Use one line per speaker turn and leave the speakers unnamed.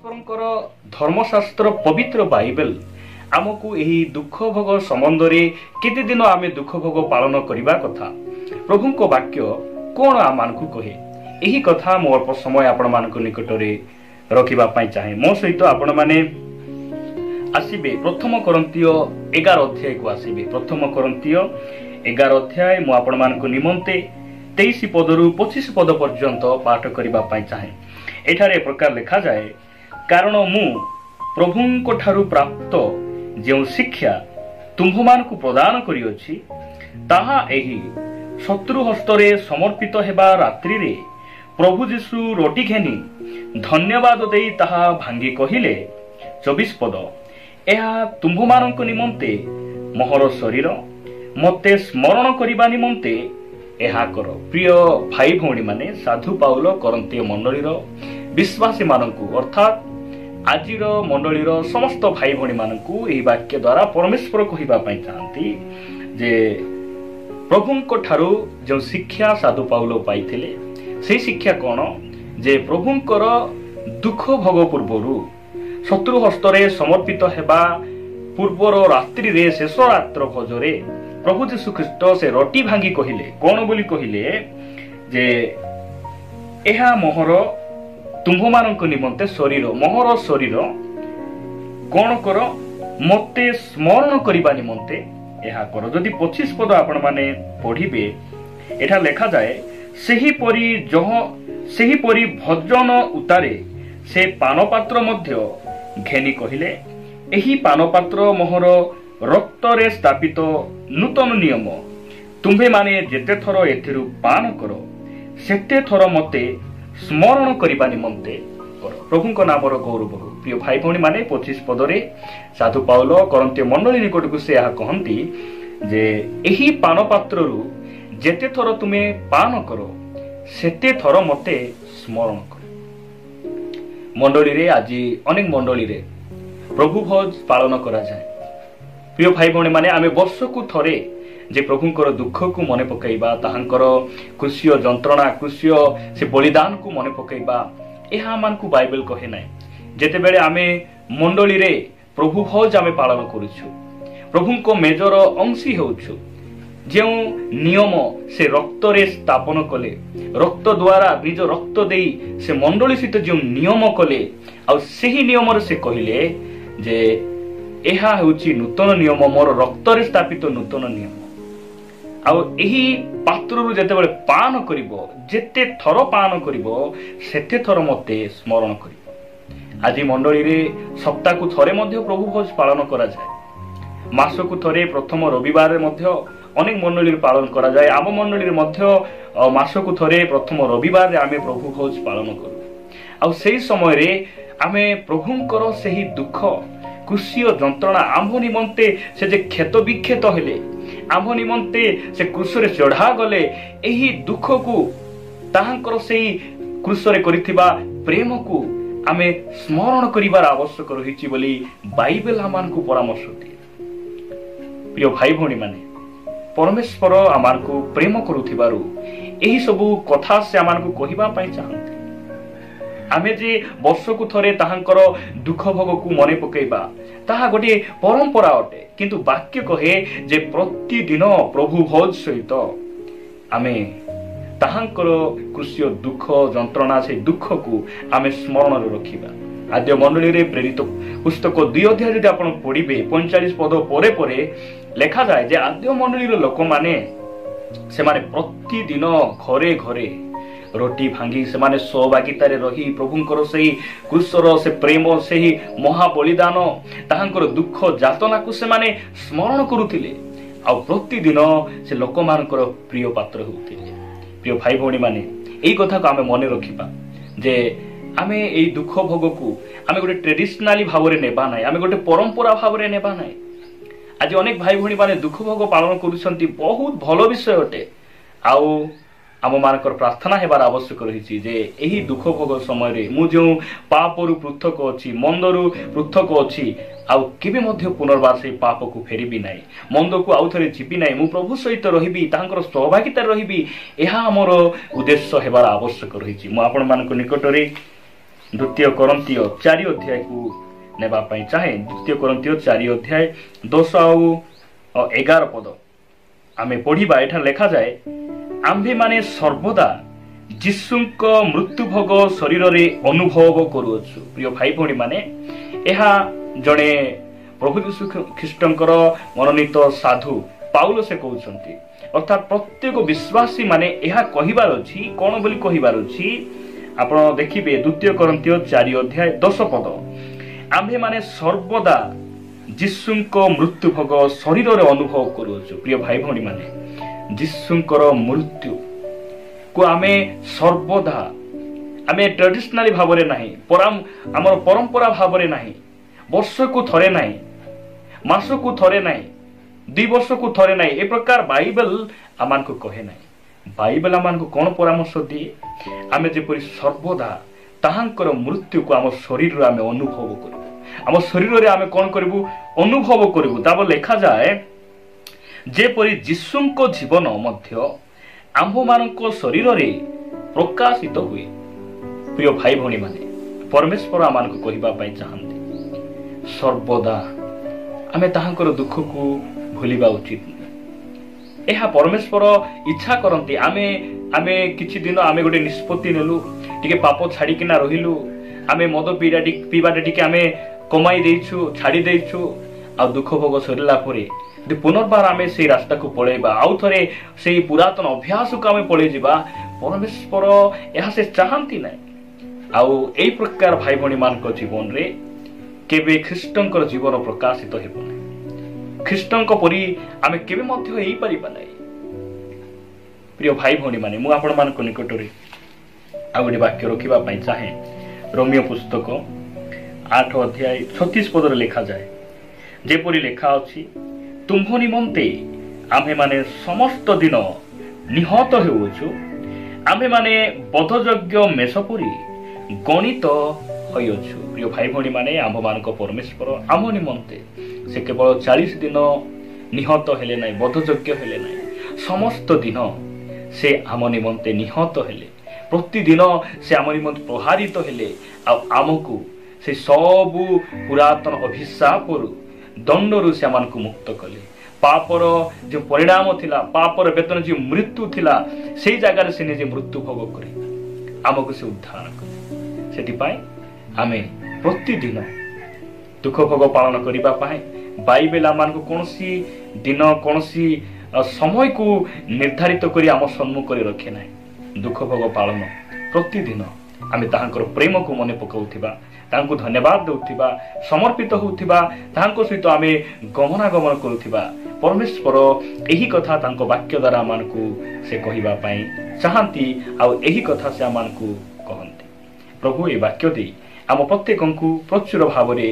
परमेश्वर धर्मशास्त्र पवित्र बाइबल आमको यही दुख भोग संबंध में केते दिन आमे दुख भोग पालन करबा कथा प्रभु को वाक्य कौन आम कहे यही कथा मो अल्प समय आपण मान निकट में रखा चाहे मो सहित आपण माने आसबे प्रथम कोरिन्थीय 11 अध्याय को आसबे प्रथम कोरिन्थीय 11 अध्याय मु आपण मान निमंते 23 पदरु 25 पद पर्यंत पाठ करने चाहे। एठारे प्रकार लिखा जाए कारण मु प्रभुंको ठारु प्राप्त जो शिक्षा तुम्भ मानकु प्रदान करियोछि ताहा एही शत्रु हस्तरे समर्पित हेबा रात्रि रे प्रभु जीशु रोटी घेनी धन्यवाद देई ताहा भांगी कहिले 24 पद एहा तुम्भ मानक निमंते मोहर शरीर मते स्मरण करिबा निमंते एहा कर। प्रिय भाई भौणी माने साधु पाउल कोरिन्थीय मंडलीर विश्वासी मानकु अर्थात आजिर मंडलीर समस्त भाई भौणी मानकु एही वाक्य द्वारा परमेश्वर कहिबा पई चाहंती जे प्रभुंको ठारु जो शिक्षा साधु पाउल पाइथिले से शिक्षा कोन जे प्रभुंकर दुख भोग पूर्वरु शत्रु हस्तरे समर्पित हेबा पूर्वर रात्रि रे शेष रात्र भोजरे प्रभु जीशु ख्रीष्ट से रोटी भांगी कहिले कोन बोली कहिले जे एहा मोहर तुम्भ मानक निमंते शरीर मोहर शरीर कोन कर मते स्मरण करिबा निमंते एहा कर। जदि 25 पद आपण माने पढ़िबे एठा लेखा जाए सेही परी भजन उतारे से पानपात्र मध्य घेनी कहिले एही पानपात्र मोहर रक्तरे स्थापित नूतन नियम तुम्भे माने जेते थर एथिरु पान कर सेते थर मते स्मरण करिबा निमंते कर। प्रभुंको नामर गौरव हो। प्रिय भाई भौणी माने 25 पदरे साधु पाउल कोरिन्थीय मंडली निकट को से यह कहंती जे एही पान पात्ररु जेते थर तुमे पान करो सेते थर मते स्मरण कर। मंडली रे आज अनेक मंडली रे प्रभु भोज पालन करा जाए। प्रिय भाई भौणी माने आमे वर्ष को थरे जे प्रभुंकर दुख को मने पकाइबा ताहांकर कृष्य जंत्रणा कृष्य से बलिदान को मने पकाइबा एहा मानकु बाइबल कहे नाय। जेते बेले आमे मंडली रे प्रभु भोज आमे पालन करूछु प्रभुंको मेजर अंशी होउछु जो नियम से रक्त रे स्थापन कले रक्त द्वारा निज रक्त देई से मंडली सहित जो नियम कले आ सेही नियम रे से कहिले जे एहा होउची नूतन नियम मोर रक्त रे स्थापित नूतन नियम आउ एही पात्ररु जेते बेले पान करिवो जेते थर पान करिवो सेते थर मते स्मरण करिवो। आज मंडली रे सप्ताह को थरे मध्य प्रभु भोज पालन करा जाए। मास को थरे प्रथम रविवार रे मध्य अनेक मंडली रे पालन करा जाए। आम मंडली रे मध्य मास को थरे प्रथम रविवार रे आमे प्रभु भोज पालन करू आउ सेही समय रे आमे प्रभुंकर सेही दुख कृष्य जंत्रणा आम्भ निमंते से जे क्षत विक्षत हेले आम्भ निमंते से क्रूसरे चढ़ा गले एही दुख को ताहांकर सेही क्रूसरे करिथिबा प्रेम को आमे स्मरण करिबार आवश्यक रहिछि बोली बाइबल आमान को परामर्श दिए। प्रिय भाई भौणी माने परमेश्वर आमान को प्रेम करुथिबारु एही सबु कथा से आमान को कहिबा पई चाहंती आमे जे वर्ष को थरे ताहांकर दुख भोग को मने पकेबा ताहा गोटे परंपरा अटे किंतु वाक्य कहे जे प्रतिदिन प्रभु भोज सहित आमे ताहांकर कृष्य दुख जंत्रणा से दुख को आमे स्मरण रे रखिबा। आद्य मंडली रे प्रेरित पुस्तक 2 अध्याय जदि आपण पढिबे 45 पद परे परे लेखा जाए जे आद्य मंडली रे लोक माने से माने प्रतिदिन घरे घरे रोटी भांगी से माने सहभागितारे रही प्रभुंकर सेही क्रूसर से प्रेम सेही महाबलिदान ताहांकर दुख जातना को से माने स्मरण करुथिले आ प्रतिदिन से लोक मानकर प्रिय पात्र होउथिले। प्रिय भाई भौणी माने एई कथा को आमे मने रखिबा जे आमे एई दुख भोग को आमे गोटे ट्रेडिशनली भाव रे नेबा नाय आमे गोटे परंपरा भाव रे नेबा नाय। आज अनेक भाई भौणी माने दुख भोग पालन करूछंती बहुत भलो विषय अटे आउ आम मानकर प्रार्थना हेबार आवश्यक रही जे एही दुख भोग समय रे मु जो पापरु पृथक अछि मंदरु पृथक अछि आउ केबे मध्य पुनर्बार से पाप को फेरिबी नाही मंद को आउ थरे जीबी नाही मु प्रभु सहित रहिबी तांकर सहभागिता रहिबी एहा हमर उद्देश्य हेबार आवश्यक रही। मु आपण मानक निकट रे द्वितीय कोरिन्थीय 4 अध्याय को नेबा पई चाहे। द्वितीय कोरिन्थीय 4 अध्याय 10 और 11 पद आमे पढ़िबा। एठा लेखा जाए, आम्भे माने सर्वदा जीशुंक मृत्यु भोग शरीर रे अनुभव करूछु। प्रिय भाई भौणी माने, एहा जड़े प्रभु यीशु ख्रीष्टंकर मनोनीत साधु पाउल से कहउछंती, अर्थात प्रत्येक विश्वासी माने एहा कहिबार अछि। कोन बोली कहिबार अछि आपण देखिबे। द्वितीय कोरिन्थीय 4 अध्याय 10 पद, आम्भे माने सर्वदा जीशुंक मृत्यु भोग शरीर रे अनुभव करूछु। प्रिय भाई भौणी माने, जीशुंकर मृत्यु को आमे सर्वदा आमे ट्रेडिशनली भावरे नाही, आमर परंपरा भावरे नाही, वर्ष को थरे नाही, मास को थरे नाही, 2 वर्ष को थरे नाही, ए प्रकार बाइबल आमान को कहे नाही। बाइबल आमान को कोन परामर्श दिए, आमे जेपरि सर्वदा ताहांकर मृत्यु को आम शरीर रे आमे अनुभव करू, आम शरीर रे आमे कोन करबू अनुभव करबू। ताब लेखा जाए, जेपरि जीशुंक जीवन मध्य आम्भ मानक शरीर रे प्रकाशित हुए। प्रिय भाई भौणी माने, परमेश्वर आमान को कहिबा पई चाहंती, सर्वदा आमे ताहांकर दुख को भूलिबा उचित नहीं। एहा परमेश्वर इच्छा करंती। आमे किछि दिन आमे गोटे निष्पत्ति नेलु, टिके पाप छाड़ी किना रहिलु, आमे मद पीबाटे टिके आमे कमाई देइछु, छाड़ी देइछु, आ दुख भोग सरिला परे पुनर्बार आमे से रास्ता को पळेबा, आउ थरे से पुरातन अभ्यास को आमे पळे जिबा, परमेश्वर एहा से चाहंती नै। आउ एई प्रकार भाई भौणी मानक जीवन रे केबे ख्रीष्टंकर जीवन प्रकाशित हेबो नै। ख्रीष्टंक परि आमे केबे मध्य हेई परिबा नै। प्रिय भाई भौणी माने, मु आपण मानक निकट रे आ गोटे वाक्य रखिबा पई चाहे। रोमियो पुस्तक 8 अध्याय 36 पद रे लिखा जाए, जेपरि लेखा अछि, तुम्भ निमंते आम्भे माने समस्त दिन निहत हेउछु, आम्भे माने बधयोग्य मेषपरि गणित होइछु। प्रिय भाई भौणी माने, आम्भ मानक परमेश्वर आम निमंते से केवल 40 दिन निहत हेले नै, बधयोग्य हेले नै, समस्त दिन से आम निमंते निहत हेले, प्रतिदिन से आम निमंते प्रहारित हेले, आमको से सबु पुरातन अभिशापरु दंडरु से आमको मुक्त कले। पापर जो परिणाम थिला, पापर वेतन जो मृत्यु थिला, से जगह से निजे मृत्यु भोग करे आमको से उद्धार करे। सेति पाए आमे प्रतिदिन दुख भोग पालन करिबा पाए बाइबल आमको कोनसी दिन कोनसी समय को निर्धारित करी आम सम्मुख करे रखे नाही। दुख भोग पालन प्रतिदिन आमे ताहांकर प्रेम को मने पकाउथिबा, तांको धन्यवाद देउथिबा, समर्पित होउथिबा, तांको सहित आमे गमनागमन करुथिबा। परमेश्वर एही कथा तांको वाक्य द्वारा आमानकु से कहिबा पई चाहंती, आ एही कथा से आमानकु कहंती। प्रभु ए वाक्य दे आम प्रत्येकंकु प्रचुर भावरे